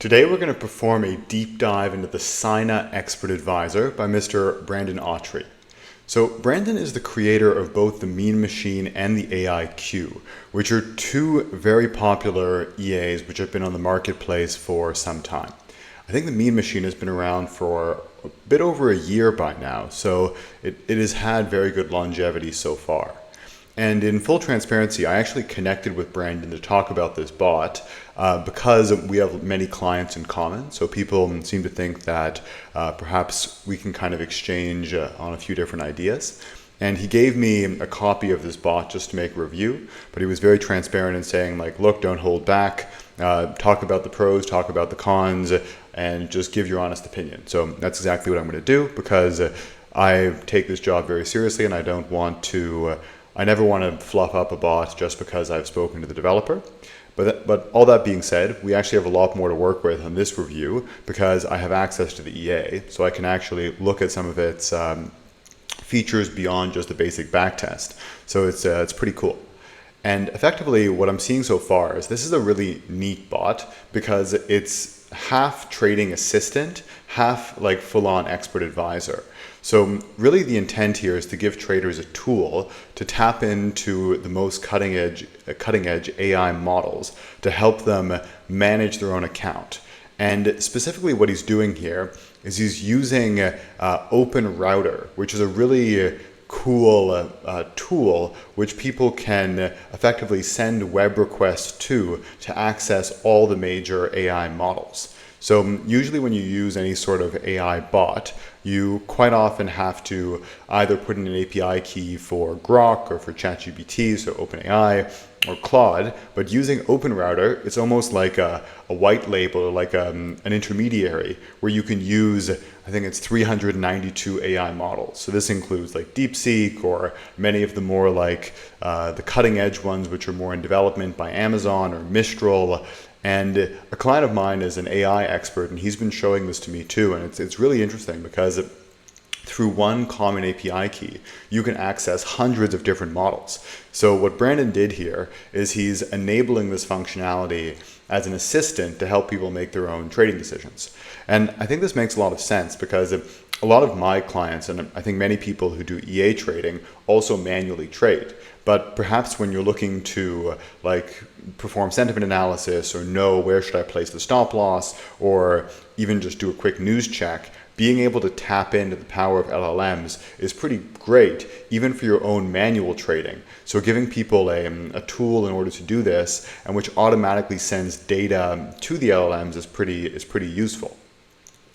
Today we're going to perform a deep dive into the Syna Expert Advisor by Mr. Brandon Autry. So Brandon is the creator of both the Mean Machine and the AI-Q, which are two very popular EAs which have been on the marketplace for some time. I think the Mean Machine has been around for a bit over a year by now, so it has had very good longevity so far. And in full transparency, I actually connected with Brandon to talk about this bot because we have many clients in common. So people seem to think that perhaps we can kind of exchange on a few different ideas. And he gave me a copy of this bot just to make a review, but he was very transparent in saying, like, look, don't hold back, talk about the pros, talk about the cons, and just give your honest opinion. So that's exactly what I'm going to do because I take this job very seriously and I don't want to I never want to fluff up a bot just because I've spoken to the developer. But all that being said, we actually have a lot more to work with on this review because I have access to the EA, so I can actually look at some of its features beyond just the basic backtest. So it's pretty cool. And effectively, what I'm seeing so far is this is a really neat bot because it's half trading assistant, half like full-on expert advisor. So really the intent here is to give traders a tool to tap into the most cutting edge AI models to help them manage their own account. And specifically what he's doing here is he's using Open Router, which is a really cool tool which people can effectively send web requests to access all the major AI models. So usually when you use any sort of AI bot, you quite often have to either put in an API key for Grok or for ChatGPT, so OpenAI or Claude, but using OpenRouter, it's almost like a white label or like an intermediary where you can use, I think it's 392 AI models. So this includes like DeepSeek or many of the more like the cutting edge ones which are more in development by Amazon or Mistral. And a client of mine is an AI expert, and he's been showing this to me too. And it's really interesting because through one common API key, you can access hundreds of different models. So what Brandon did here is he's enabling this functionality as an assistant to help people make their own trading decisions. And I think this makes a lot of sense because a lot of my clients, and I think many people who do EA trading, also manually trade. But perhaps when you're looking to like perform sentiment analysis or know where should I place the stop loss or even just do a quick news check, being able to tap into the power of LLMs is pretty great, even for your own manual trading. So giving people a tool in order to do this and which automatically sends data to the LLMs is pretty useful.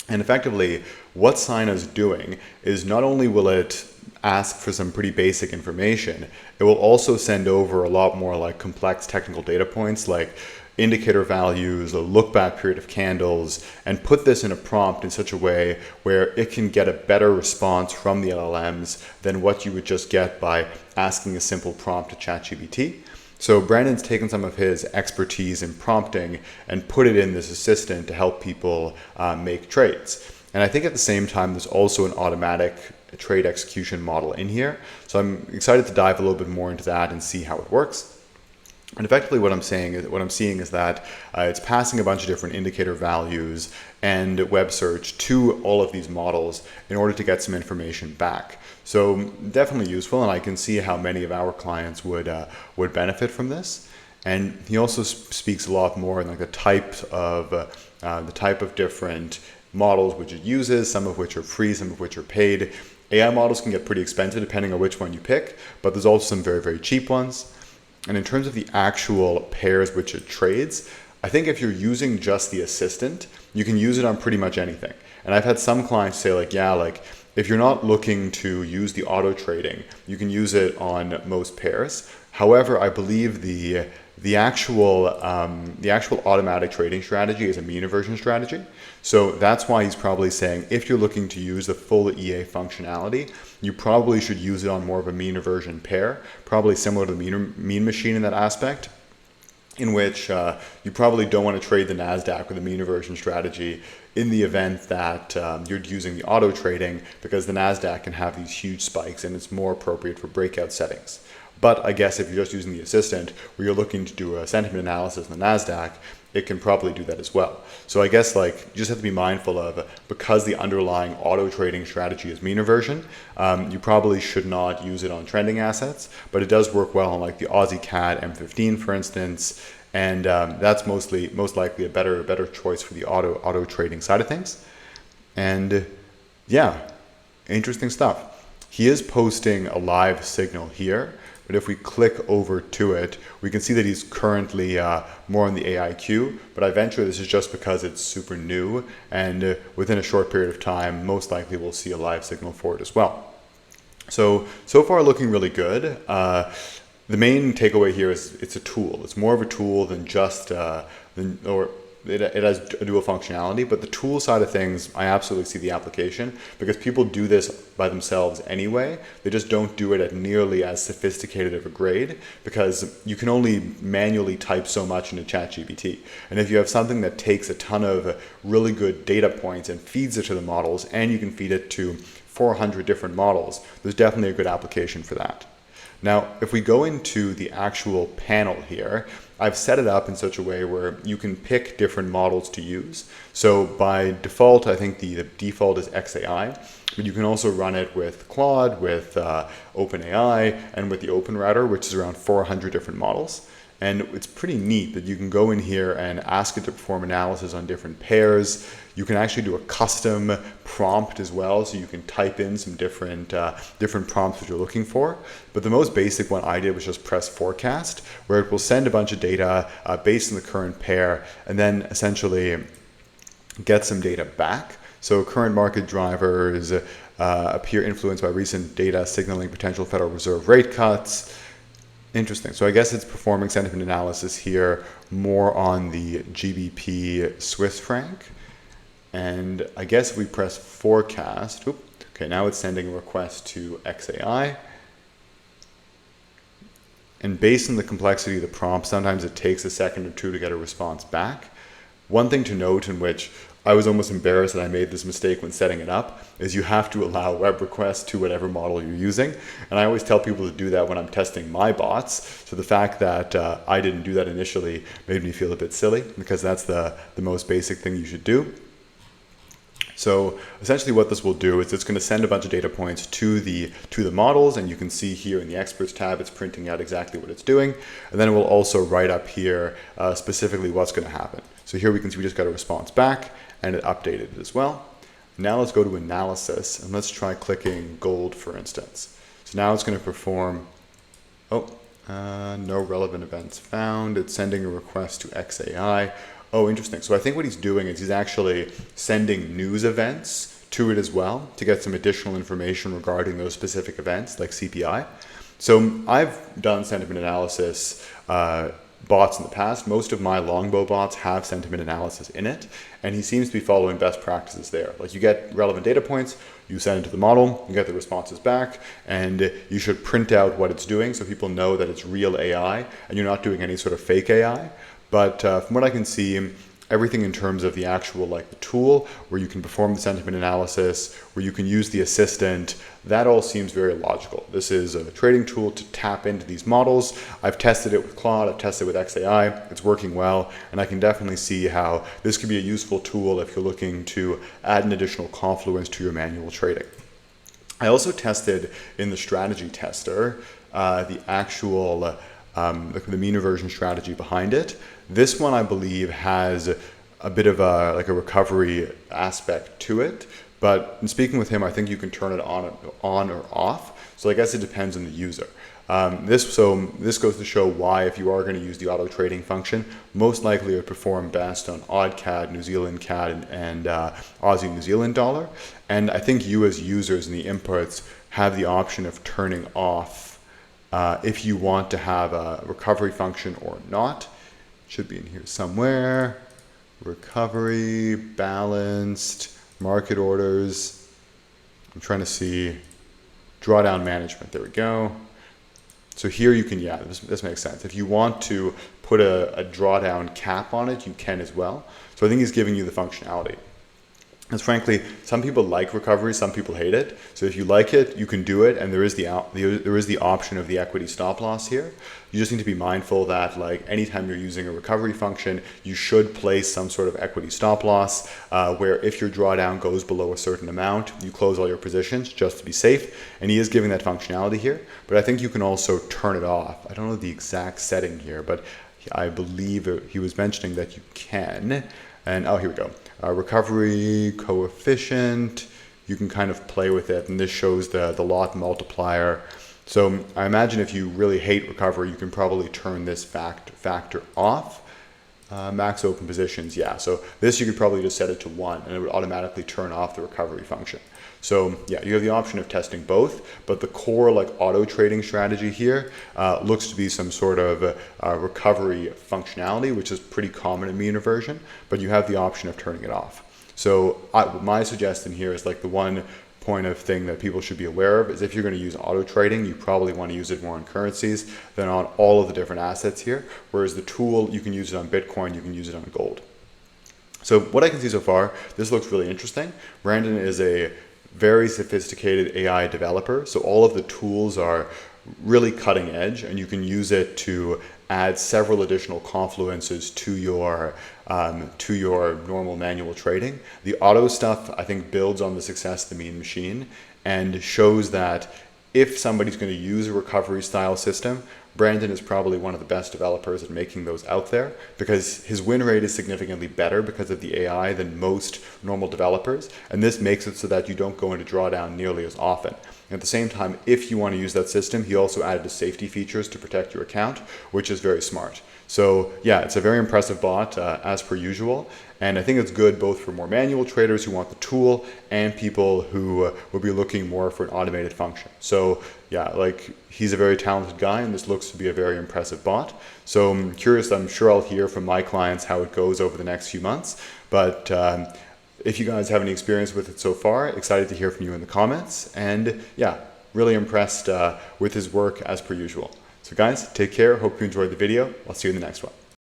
And effectively, what Syna is doing is not only will it ask for some pretty basic information, it will also send over a lot more like complex technical data points like indicator values, a look back period of candles, and put this in a prompt in such a way where it can get a better response from the LLMs than what you would just get by asking a simple prompt to ChatGPT. So Brandon's taken some of his expertise in prompting and put it in this assistant to help people make trades. And I think at the same time, there's also an automatic trade execution model in here. So I'm excited to dive a little bit more into that and see how it works. And effectively what I'm seeing is that it's passing a bunch of different indicator values and web search to all of these models in order to get some information back. So definitely useful, and I can see how many of our clients would benefit from this. And he also speaks a lot more in like the type of different models which it uses, some of which are free, some of which are paid. AI models can get pretty expensive depending on which one you pick, but there's also some very, very cheap ones. And in terms of the actual pairs which it trades, I think if you're using just the assistant, you can use it on pretty much anything. And I've had some clients say like, yeah, like if you're not looking to use the auto trading, you can use it on most pairs. However, I believe the actual automatic trading strategy is a mean aversion strategy. So that's why he's probably saying if you're looking to use the full EA functionality, you probably should use it on more of a mean aversion pair, probably similar to the mean machine in that aspect, in which you probably don't want to trade the NASDAQ with a mean aversion strategy in the event that you're using the auto trading, because the NASDAQ can have these huge spikes and it's more appropriate for breakout settings. But I guess if you're just using the assistant where you're looking to do a sentiment analysis in the NASDAQ, it can probably do that as well. So I guess like you just have to be mindful of, because the underlying auto trading strategy is mean reversion, you probably should not use it on trending assets, but it does work well on like the Aussie CAD M15, for instance, and that's most likely a better choice for the auto trading side of things. And yeah, interesting stuff. He is posting a live signal here, but if we click over to it, we can see that he's currently more on the AI queue, but I venture this is just because it's super new, and within a short period of time, most likely we'll see a live signal for it as well. So far looking really good. The main takeaway here is it's a tool. It's more of a tool than just, it has a dual functionality, but the tool side of things, I absolutely see the application, because people do this by themselves anyway. They just don't do it at nearly as sophisticated of a grade, because you can only manually type so much into ChatGPT. And if you have something that takes a ton of really good data points and feeds it to the models, and you can feed it to 400 different models, there's definitely a good application for that. Now, if we go into the actual panel here, I've set it up in such a way where you can pick different models to use. So by default, I think the default is XAI, but you can also run it with Claude, with OpenAI, and with the Open Router, which is around 400 different models. And it's pretty neat that you can go in here and ask it to perform analysis on different pairs. You can actually do a custom prompt as well, so you can type in some different prompts that you're looking for. But the most basic one I did was just press forecast, where it will send a bunch of data based on the current pair, and then essentially get some data back. So current market drivers appear influenced by recent data signaling potential Federal Reserve rate cuts. Interesting. So I guess it's performing sentiment analysis here more on the GBP Swiss franc. And I guess if we press forecast, okay, now it's sending a request to XAI. And based on the complexity of the prompt, sometimes it takes a second or two to get a response back. One thing to note, in which I was almost embarrassed that I made this mistake when setting it up, is you have to allow web requests to whatever model you're using. And I always tell people to do that when I'm testing my bots. So the fact that I didn't do that initially made me feel a bit silly, because that's the most basic thing you should do. So essentially what this will do is it's going to send a bunch of data points to the models, and you can see here in the experts tab it's printing out exactly what it's doing, and then it will also write up here specifically what's going to happen. So here we can see we just got a response back, and it updated it as well. Now let's go to analysis, and let's try clicking gold, for instance. So now it's going to perform, no relevant events found. It's sending a request to XAI. Oh, interesting. So I think what he's doing is he's actually sending news events to it as well to get some additional information regarding those specific events, like CPI. So I've done sentiment analysis bots in the past. Most of my Longbow bots have sentiment analysis in it, and he seems to be following best practices there. Like, you get relevant data points, you send it to the model, you get the responses back, and you should print out what it's doing so people know that it's real AI and you're not doing any sort of fake AI. But from what I can see, everything in terms of the actual the tool where you can perform the sentiment analysis, where you can use the assistant, that all seems very logical. This is a trading tool to tap into these models. I've tested it with Claude, I've tested it with XAI, it's working well, and I can definitely see how this could be a useful tool if you're looking to add an additional confluence to your manual trading. I also tested in the strategy tester the actual the mean reversion strategy behind it. This one, I believe, has a bit of a recovery aspect to it, but in speaking with him, I think you can turn it on or off. So I guess it depends on the user. This goes to show why, if you are going to use the auto trading function, most likely it would perform best on Odd CAD, New Zealand CAD, and Aussie New Zealand dollar. And I think you as users in the inputs have the option of turning off if you want to have a recovery function or not. It should be in here somewhere. Recovery, balanced, market orders. I'm trying to see drawdown management. There we go. So here you can, this makes sense. If you want to put a drawdown cap on it, you can as well. So I think he's giving you the functionality. Because frankly, some people like recovery, some people hate it. So if you like it, you can do it, and there is the option of the equity stop loss here. You just need to be mindful that like anytime you're using a recovery function, you should place some sort of equity stop loss, where if your drawdown goes below a certain amount, you close all your positions just to be safe. And he is giving that functionality here, but I think you can also turn it off. I don't know the exact setting here, but I believe he was mentioning that you can. And oh, here we go. Recovery coefficient, you can kind of play with it, and this shows the lot multiplier. So I imagine if you really hate recovery, you can probably turn this factor off. Max open positions, yeah. So this you could probably just set it to 1 and it would automatically turn off the recovery function. So yeah, you have the option of testing both, but the core like auto trading strategy here looks to be some sort of recovery functionality, which is pretty common in mean version, but you have the option of turning it off. So my suggestion here is like the one point of thing that people should be aware of is if you're going to use auto trading, you probably want to use it more on currencies than on all of the different assets here. Whereas the tool, you can use it on Bitcoin, you can use it on gold. So what I can see so far, this looks really interesting. Brandon is a very sophisticated AI developer. So all of the tools are really cutting edge, and you can use it to add several additional confluences to your normal manual trading. The auto stuff, I think, builds on the success of the mean machine and shows that if somebody's going to use a recovery style system, Brandon is probably one of the best developers at making those out there, because his win rate is significantly better because of the AI than most normal developers. And this makes it so that you don't go into drawdown nearly as often. At the same time, if you want to use that system, he also added the safety features to protect your account, which is very smart. So yeah, it's a very impressive bot as per usual. And I think it's good both for more manual traders who want the tool and people who will be looking more for an automated function. So yeah, like he's a very talented guy, and this looks to be a very impressive bot. So I'm curious, I'm sure I'll hear from my clients how it goes over the next few months. But if you guys have any experience with it so far, excited to hear from you in the comments. And yeah, really impressed with his work as per usual. So guys, take care. Hope you enjoyed the video. I'll see you in the next one.